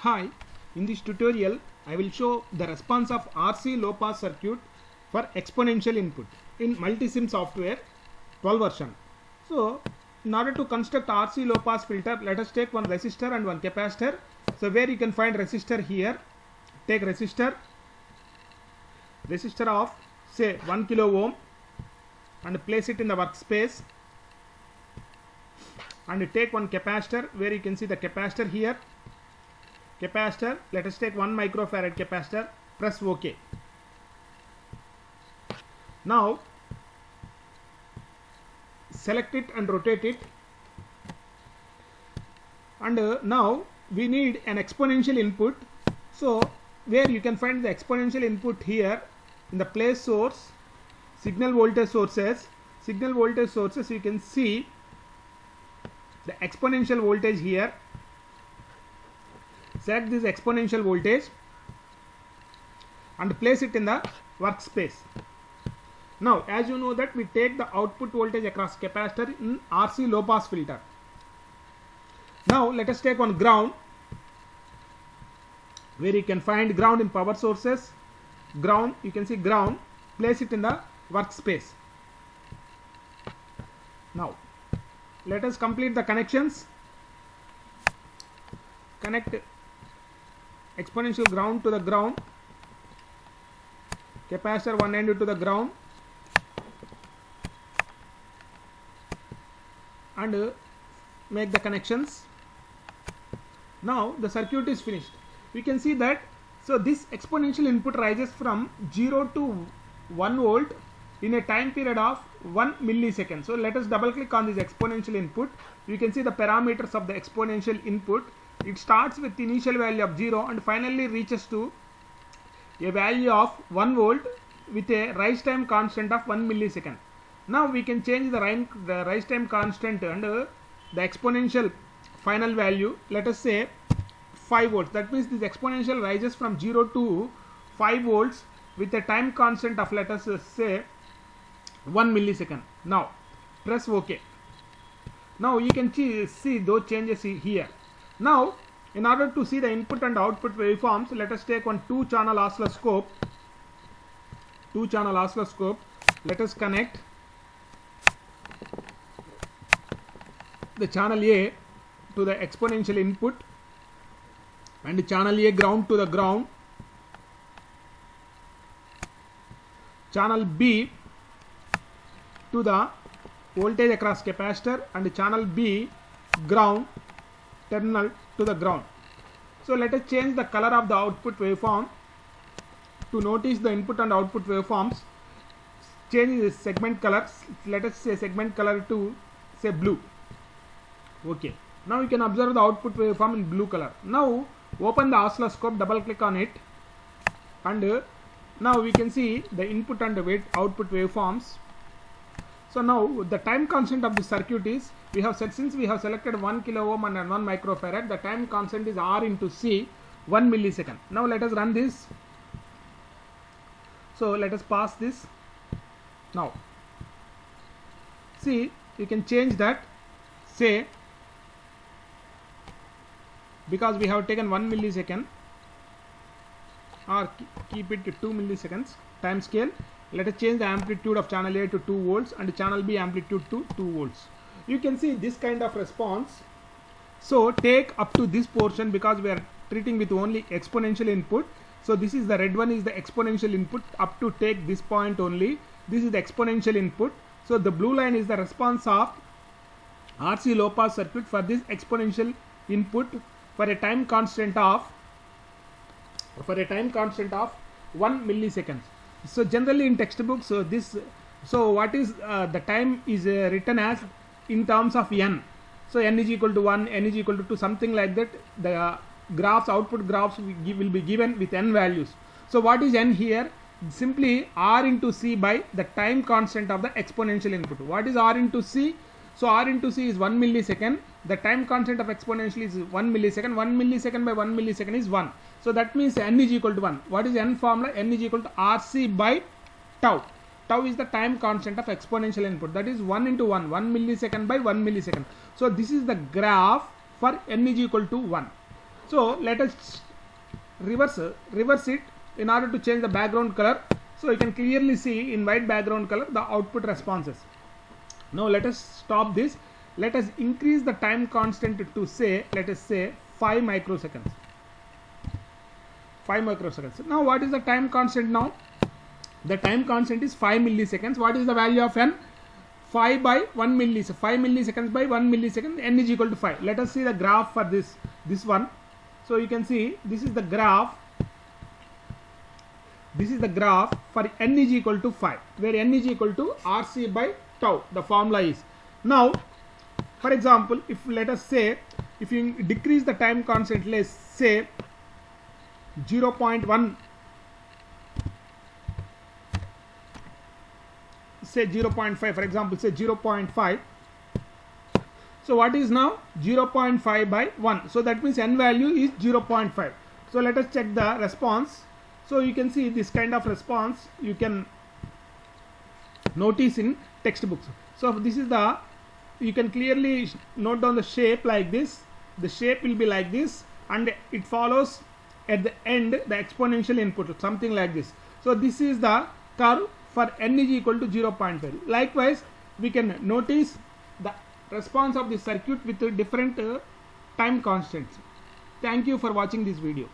Hi, in this tutorial I will show the response of RC low pass circuit for exponential input in Multisim software 12 version. So in order to construct RC low pass filter, let us take one resistor and one capacitor. So where you can find resistor here, take resistor of say 1 kilo ohm and place it in the workspace, and take one capacitor where you can see the capacitor here. Capacitor, let us take 1 microfarad capacitor, press OK. Now select it and rotate it, and now we need an exponential input. So where you can find the exponential input here in the place source, signal voltage sources, you can see the exponential voltage here. Select this exponential voltage and place it in the workspace. Now as you know that we take the output voltage across capacitor in RC low pass filter. Now let us take one ground, where you can find ground in power sources. Ground, you can see ground, place it in the workspace. Now let us complete the connections. Connect exponential ground to the ground, capacitor one end to the ground, and make the connections. Now the circuit is finished. We can see that so this exponential input rises from 0 to 1 volt in a time period of 1 millisecond. So let us double click on this exponential input. You can see the parameters of the exponential input. It starts with initial value of 0 and finally reaches to a value of 1 volt with a rise time constant of 1 millisecond. Now we can change the rise time constant and the exponential final value. Let us say 5 volts. That means this exponential rises from 0 to 5 volts with a time constant of, let us say, 1 millisecond. Now press OK. Now you can see those changes here. Now in order to see the input and output waveforms, let us take one 2-channel oscilloscope. Let us connect the channel A to the exponential input and channel A ground to the ground, channel B to the voltage across capacitor, and channel B ground terminal to the ground. So let us change the color of the output waveform. To notice the input and output waveforms, change the segment colors. Let us say segment color to say blue. Okay. Now you can observe the output waveform in blue color. Now open the oscilloscope, double click on it, and now we can see the input and the output waveforms. So now the time constant of the circuit is, since we have selected 1 kilo ohm and 1 microfarad, the time constant is R into C, 1 millisecond. Now let us run this. So let us pass this. Now see, you can change that, say, because we have taken 1 millisecond, or keep it to 2 milliseconds time scale. Let us change the amplitude of channel A to 2 volts and channel B amplitude to 2 volts. You can see this kind of response. So take up to this portion, because we are treating with only exponential input. So this is the red one, is the exponential input up to take this point only. This is the exponential input. So the blue line is the response of RC low pass circuit for this exponential input for a time constant of 1 millisecond. So generally in textbooks, what is the time is written as in terms of n. So n is equal to 1, n is equal to 2, something like that. The graphs, output graphs will be given with n values. So what is n here? Simply R into C by the time constant of the exponential input. What is R into C? So R into C is 1 millisecond. The time constant of exponential is 1 millisecond. 1 millisecond by 1 millisecond is 1. So that means n is equal to 1. What is n formula? N is equal to RC by tau. Tau is the time constant of exponential input. That is 1 into 1. 1 millisecond by 1 millisecond. So this is the graph for n is equal to 1. So let us reverse it in order to change the background color. So you can clearly see in white background color the output responses. Now let us stop this. Let us increase the time constant to say, let us say 5 microseconds. 5 microseconds. Now what is the time constant now? The time constant is 5 milliseconds. What is the value of n? 5 by 1 millisecond. 5 milliseconds by 1 millisecond. N is equal to 5. Let us see the graph for this one. So you can see this is the graph. This is the graph for n is equal to 5, where n is equal to RC by tau. The formula is. Now, for example, if let us say, if you decrease the time constant, let's say 0.1, say 0.5, for example, say 0.5. So what is now 0.5 by 1? So that means n value is 0.5. So let us check the response. So you can see this kind of response you can notice in textbooks. So this is the, you can clearly note down the shape like this. The shape will be like this, and it follows at the end the exponential input, something like this. So this is the curve for n is equal to 0.5. Likewise, we can notice the response of the circuit with different time constants. Thank you for watching this video.